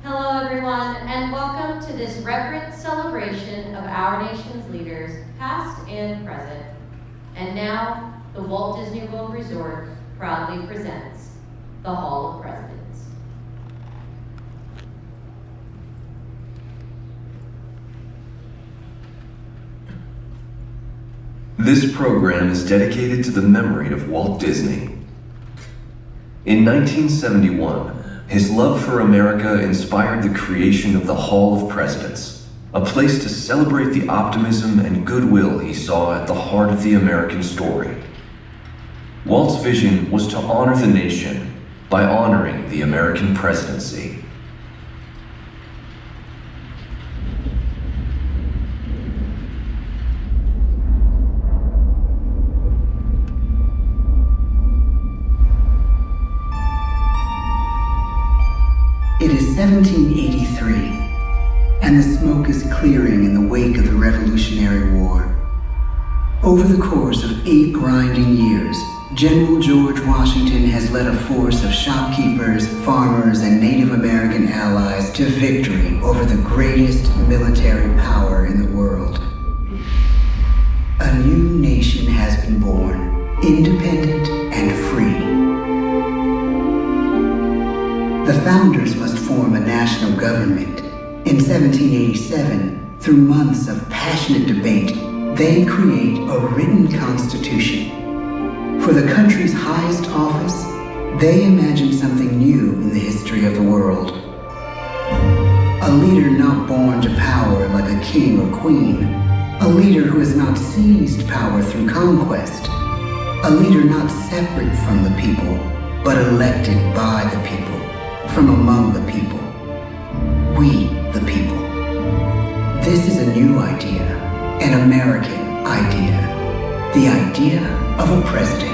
Hello everyone, and welcome to this reverent celebration of our nation's leaders, past and present. And now, the Walt Disney World Resort proudly presents the Hall of Presidents. This program is dedicated to the memory of Walt Disney. In 1971, his love for America inspired the creation of the Hall of Presidents, a place to celebrate the optimism and goodwill he saw at the heart of the American story. Walt's vision was to honor the nation by honoring the American presidency. It is 1783, and the smoke is clearing in the wake of the Revolutionary War. Over the course of 8 grinding years, General George Washington has led a force of shopkeepers, farmers, and Native American allies to victory over the greatest military power in the world. A new nation has been born, independent and free. The founders must form a national government. In 1787, through months of passionate debate, they create a written constitution. For the country's highest office, they imagine something new in the history of the world. A leader not born to power like a king or queen. A leader who has not seized power through conquest. A leader not separate from the people, but elected by the people, from among the people. We, the people. This is a new idea, an American idea. The idea of a president.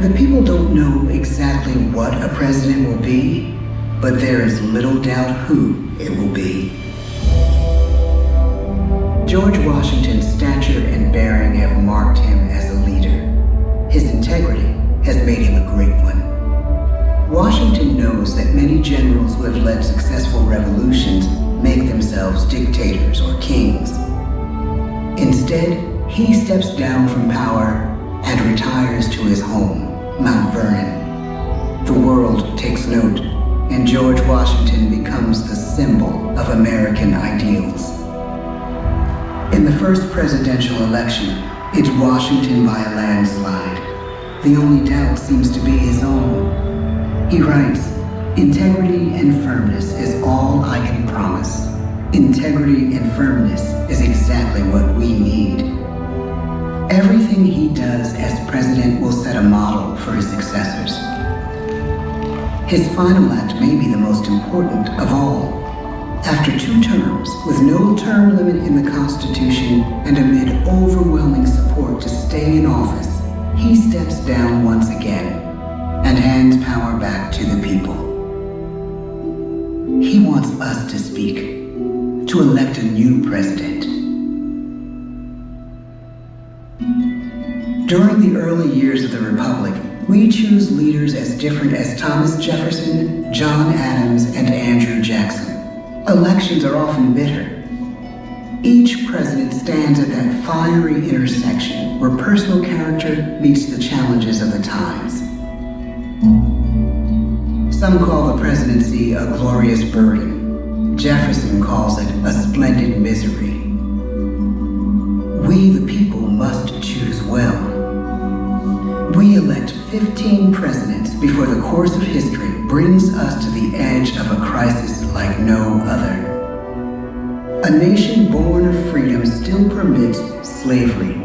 The people don't know exactly what a president will be, but there is little doubt who it will be. George Washington's stature and bearing have marked him as a leader. His integrity has made him a great one. Washington knows that many generals who have led successful revolutions make themselves dictators or kings. Instead, he steps down from power and retires to his home, Mount Vernon. The world takes note, and George Washington becomes the symbol of American ideals. In the first presidential election, it's Washington by a landslide. The only doubt seems to be his own. He writes, "Integrity and firmness is all I can promise. Integrity and firmness is exactly what we need." Everything he does as president will set a model for his successors. His final act may be the most important of all. After 2 terms, with no term limit in the Constitution and amid overwhelming support to stay in office, he steps down once again and hands power back to the people. He wants us to speak, to elect a new president. During the early years of the Republic, we choose leaders as different as Thomas Jefferson, John Adams, and Andrew Jackson. Elections are often bitter. Each president stands at that fiery intersection where personal character meets the challenges of the times. Some call the presidency a glorious burden. Jefferson calls it a splendid misery. We, the people, must choose well. We elect 15 presidents before the course of history brings us to the edge of a crisis like no other. A nation born of freedom still permits slavery.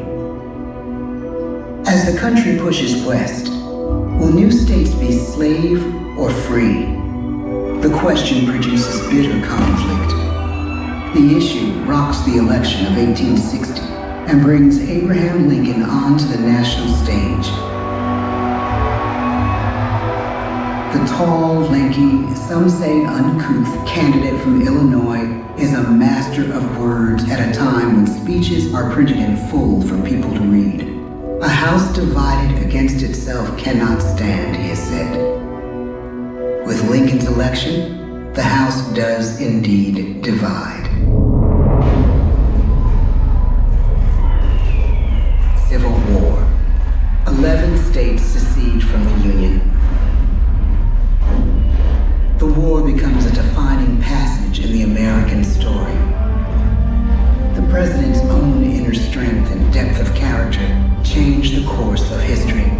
As the country pushes west, will new states be slave or free? The question produces bitter conflict. The issue rocks the election of 1860 and brings Abraham Lincoln onto the national stage. The tall, lanky, some say uncouth candidate from Illinois is a master of words at a time when speeches are printed in full for people to read. A house divided against itself cannot stand, he has said. With Lincoln's election, the House does indeed divide. Civil War. 11 states secede from the Union. The war becomes a defining passage in the American story. The president's own inner strength and depth of character changed the course of history.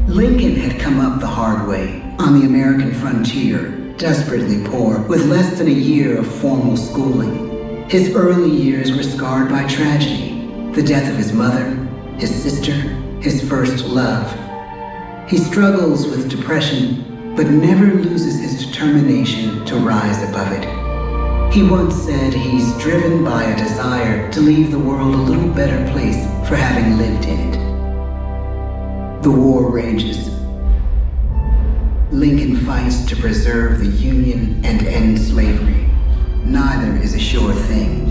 Lincoln had come up the hard way on the American frontier, desperately poor, with less than a year of formal schooling. His early years were scarred by tragedy, the death of his mother, his sister, his first love. He struggles with depression, but never loses his determination to rise above it. He once said he's driven by a desire to leave the world a little better place for having lived in it. The war rages. Lincoln fights to preserve the Union and end slavery. Neither is a sure thing.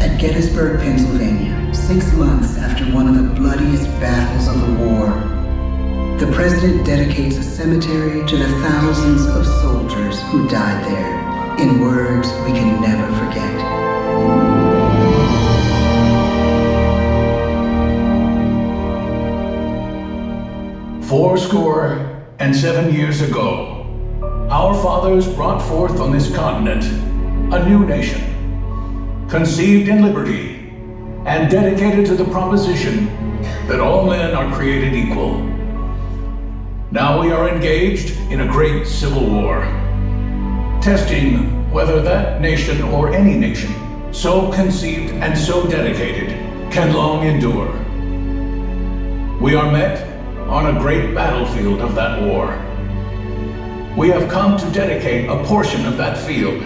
At Gettysburg, Pennsylvania, 6 months after one of the bloodiest battles of the war, the president dedicates a cemetery to the thousands of soldiers who died there. in words we can never forget. Fourscore and 7 years ago, our fathers brought forth on this continent a new nation, conceived in liberty and dedicated to the proposition that all men are created equal. Now we are engaged in a great civil war, testing whether that nation or any nation so conceived and so dedicated can long endure. We are met on a great battlefield of that war. We have come to dedicate a portion of that field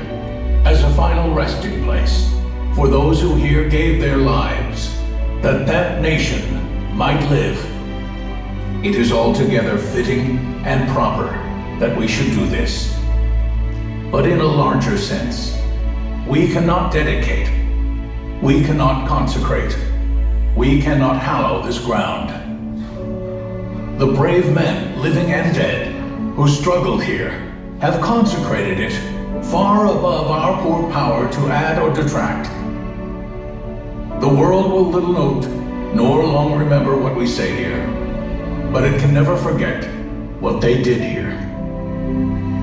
as a final resting place for those who here gave their lives, that that nation might live. It is altogether fitting and proper that we should do this. But in a larger sense, we cannot dedicate, we cannot consecrate, we cannot hallow this ground. The brave men, living and dead, who struggled here, have consecrated it far above our poor power to add or detract. The world will little note, nor long remember what we say here, but it can never forget what they did here.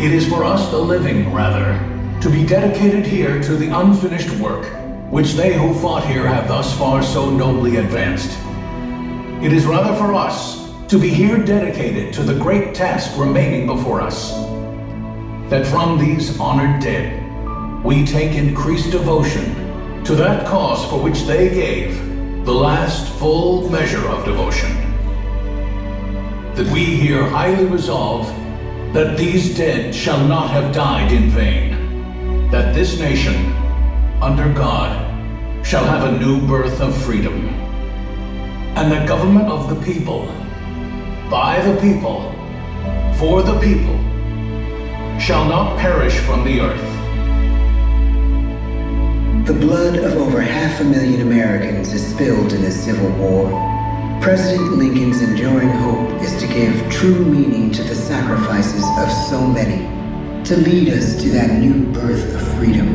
It is for us, the living, rather, to be dedicated here to the unfinished work which they who fought here have thus far so nobly advanced. It is rather for us to be here dedicated to the great task remaining before us, that from these honored dead we take increased devotion to that cause for which they gave the last full measure of devotion. That we here highly resolve that these dead shall not have died in vain, that this nation, under God, shall have a new birth of freedom, and the government of the people, by the people, for the people, shall not perish from the earth. The blood of over 500,000 Americans is spilled in this Civil War. President Lincoln's enduring hope is to give true meaning to the sacrifices of so many, to lead us to that new birth of freedom.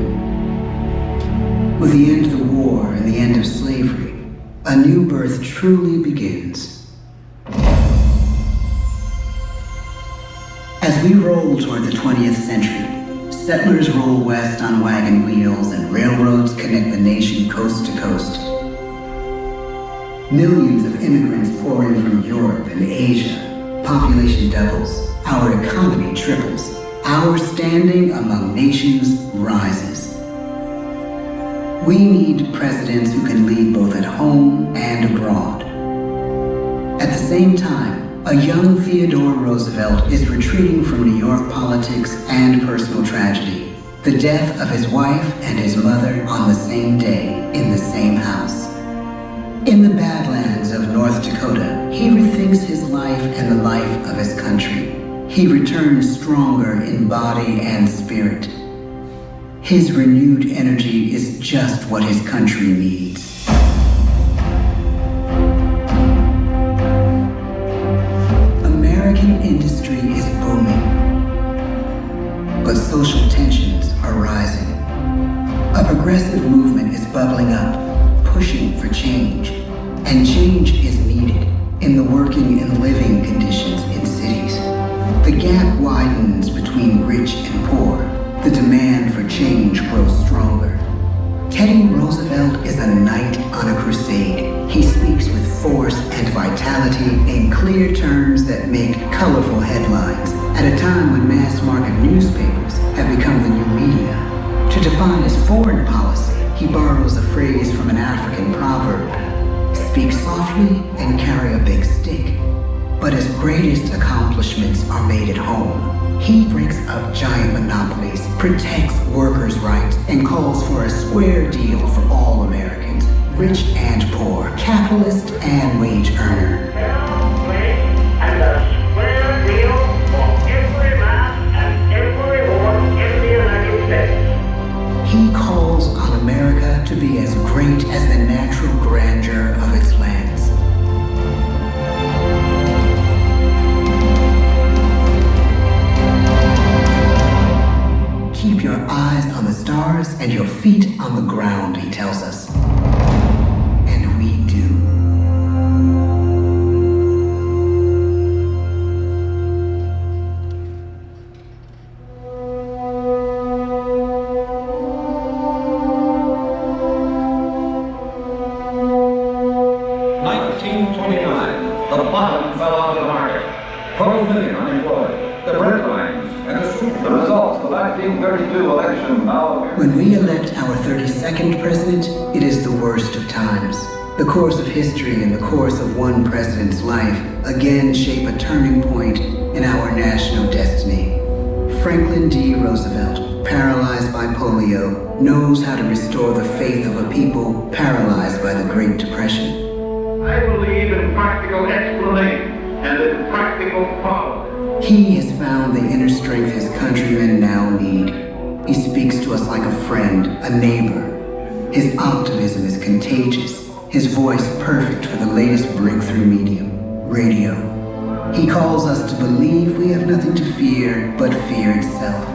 With the end of the war and the end of slavery, a new birth truly begins. As we roll toward the 20th century, settlers roll west on wagon wheels and railroads connect the nation coast to coast. Millions of immigrants pour in from Europe and Asia. Population doubles, our economy triples, our standing among nations rises. We need presidents who can lead both at home and abroad. At the same time, a young Theodore Roosevelt is retreating from New York politics and personal tragedy, the death of his wife and his mother on the same day in the same house. In the Badlands of North Dakota, he rethinks his life and the life of his country. He returns stronger in body and spirit. His renewed energy is just what his country needs. American industry is booming, but social tensions are rising. A progressive movement is bubbling up, pushing for change, and change is needed in the working and living conditions in cities. The gap widens between rich and poor. The demand for change grows stronger. Teddy Roosevelt is a knight on a crusade. He speaks with force and vitality in clear terms that make colorful headlines at a time when mass market newspapers have become the new media. To define his foreign policy, he borrows a phrase from an African proverb: speak softly and carry a big stick. But his greatest accomplishments are made at home. He breaks up giant monopolies, protects workers' rights, and calls for a square deal for all Americans, rich and poor, capitalist and wage earner. And a square deal for every man and every woman in the United States. He calls on America to be as great as the natural grandeur of its lands. Keep your eyes eyes on the stars and your feet on the ground, he tells us. And we do. The bottom fell out of the market. 12 million unemployed. The bread lines and the soup. The results of the 1932 election now. When we elect our 32nd president, it is the worst of times. The course of history and the course of one president's life again shape a turning point in our national destiny. Franklin D. Roosevelt, paralyzed by polio, knows how to restore the faith of a people paralyzed by the Great Depression. I believe in practical explanation and in practical policy. He has found the inner strength his countrymen now need. He speaks to us like a friend, a neighbor. His optimism is contagious, his voice perfect for the latest breakthrough medium, radio. He calls us to believe we have nothing to fear but fear itself.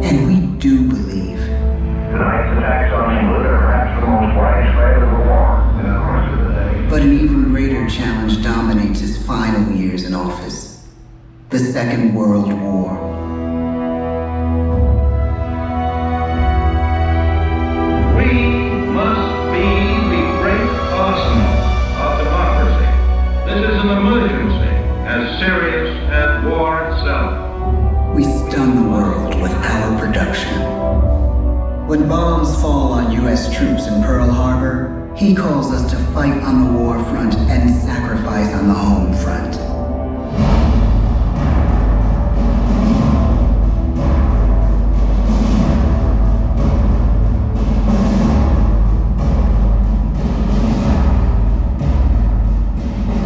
And we do believe. Tonight's attacks on England are perhaps the most widespread of the war in the course of the day. But an even greater challenge dominates his final years in office. The Second World War. We must be the great arsenal of democracy. This is an emergency as serious as war itself. We stun the world with our production. When bombs fall on U.S. troops in Pearl Harbor, he calls us to fight on the war front and sacrifice on the home front.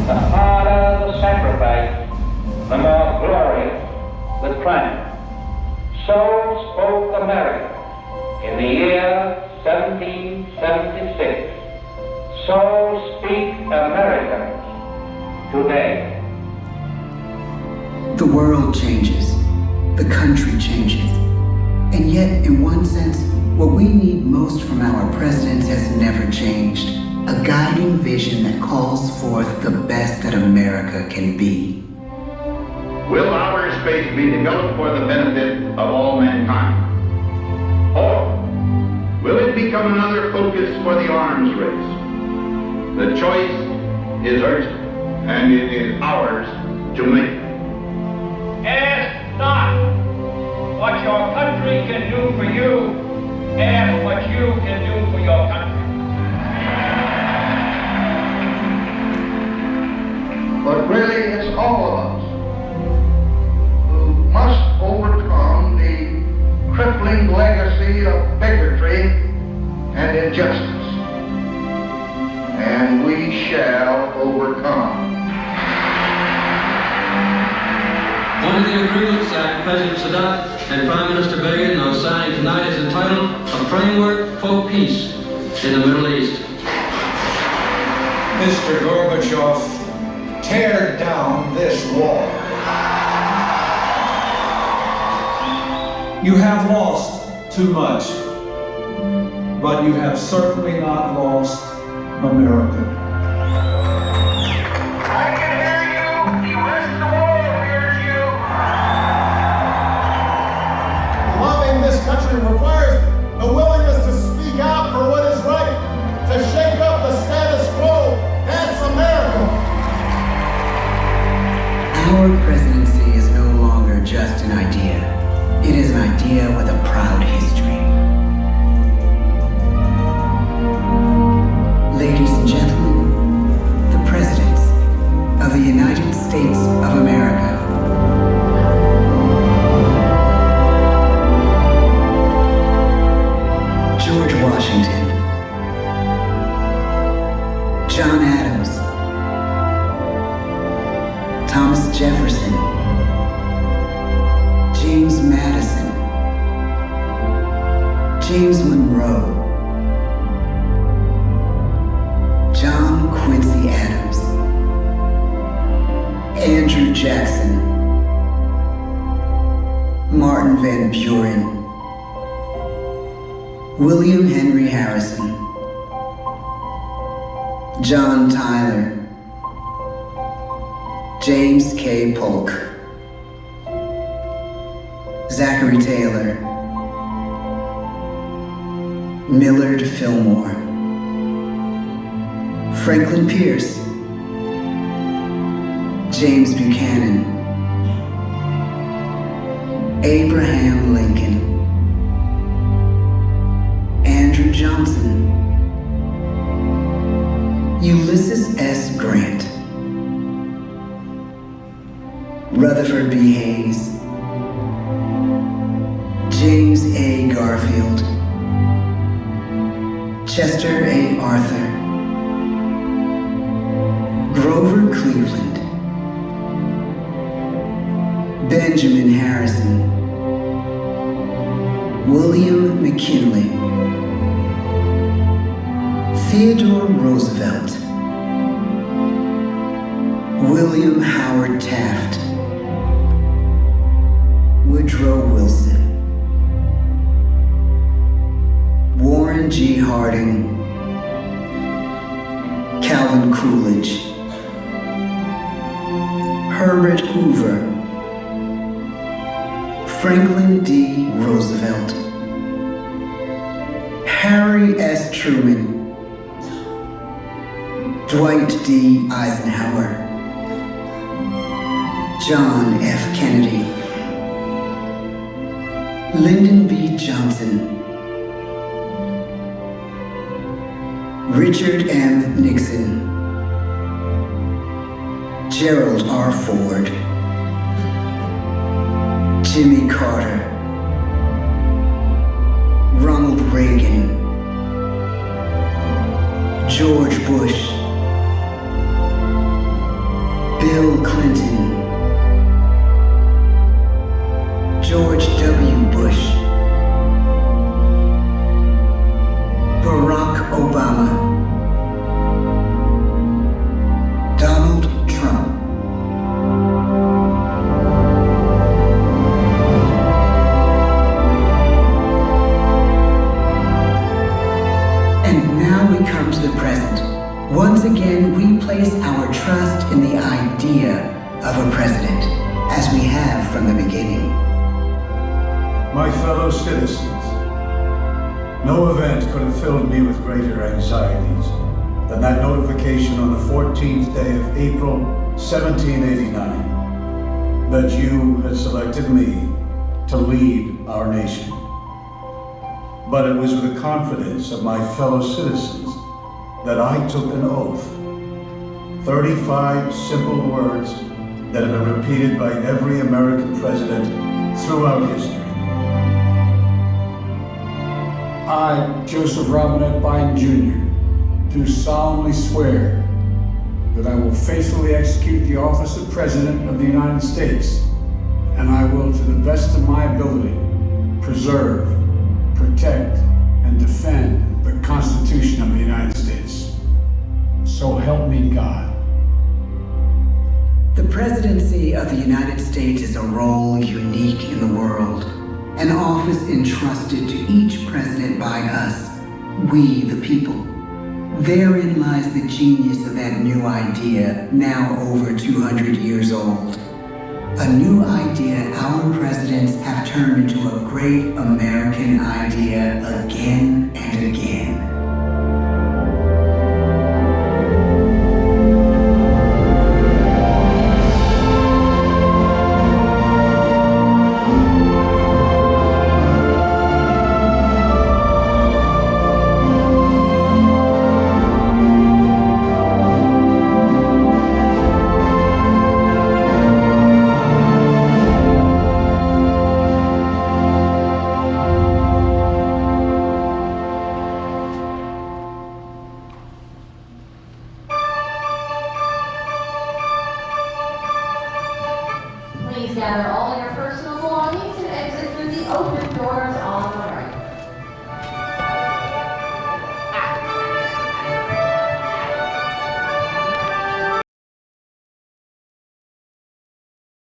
The harder the sacrifice, the more glorious the triumph. So spoke America in the year 1776. So speak Americans today. The world changes. The country changes. And yet, in one sense, what we need most from our presidents has never changed. A guiding vision that calls forth the best that America can be. Will outer space be developed for the benefit of all mankind? Or will it become another focus for the arms race? The choice is urgent, and it is ours to make. Ask not what your country can do for you. Ask what you can do for your country. But really, it's all of us who must overcome the crippling legacy of bigotry and injustice. And we shall overcome. One of the agreements that President Sadat and Prime Minister Begin are signing tonight is entitled A Framework for Peace in the Middle East. Mr. Gorbachev, tear down this wall. You have lost too much, but you have certainly not lost America. I can hear you. The rest of the world hears you. Loving this country requires the willingness to speak out for what is right, to shake up the status quo. That's America. Our presidency is no longer just an idea. It is an idea with a proud history. Ladies and gentlemen, the presidents of the United States of America. George Washington, John Adams, Thomas Jefferson, James Madison, James Monroe, John Quincy Adams, Andrew Jackson, Martin Van Buren, William Henry Harrison, John Tyler, James K. Polk, Zachary Taylor, Millard Fillmore, Franklin Pierce, James Buchanan, Abraham Lincoln, Andrew Johnson, Ulysses S. Grant, Rutherford B. Hayes, James A. Garfield, Chester A. Arthur, Grover Cleveland, Benjamin Harrison, William McKinley, Theodore Roosevelt, William Howard Taft, Woodrow Wilson, Warren G. Harding, Calvin Coolidge, Herbert Hoover, Franklin D. Roosevelt, Harry S. Truman, Dwight D. Eisenhower, John F. Kennedy, Lyndon B. Johnson, Richard M. Nixon, Gerald R. Ford, Jimmy Carter, Ronald Reagan, George Bush, Bill Clinton, George W. Bush, Barack Obama, Donald Trump, and now we come to the present. Once again, we place our trust in the idea of a president, as we have from the beginning. My fellow citizens, no event could have filled me with greater anxieties than that notification on the 14th day of April, 1789, that you had selected me to lead our nation. But it was with the confidence of my fellow citizens that I took an oath. 35 simple words that have been repeated by every American president throughout history. I, Joseph Robinette Biden Jr., do solemnly swear that I will faithfully execute the office of President of the United States, and I will, to the best of my ability, preserve, protect, and defend the Constitution of the United States. So help me God. The presidency of the United States is a role unique in the world, an office entrusted to each president by us, we the people. Therein lies the genius of that new idea, now over 200 years old. A new idea our presidents have turned into a great American idea again and again. Please gather all your personal belongings and exit through the open doors on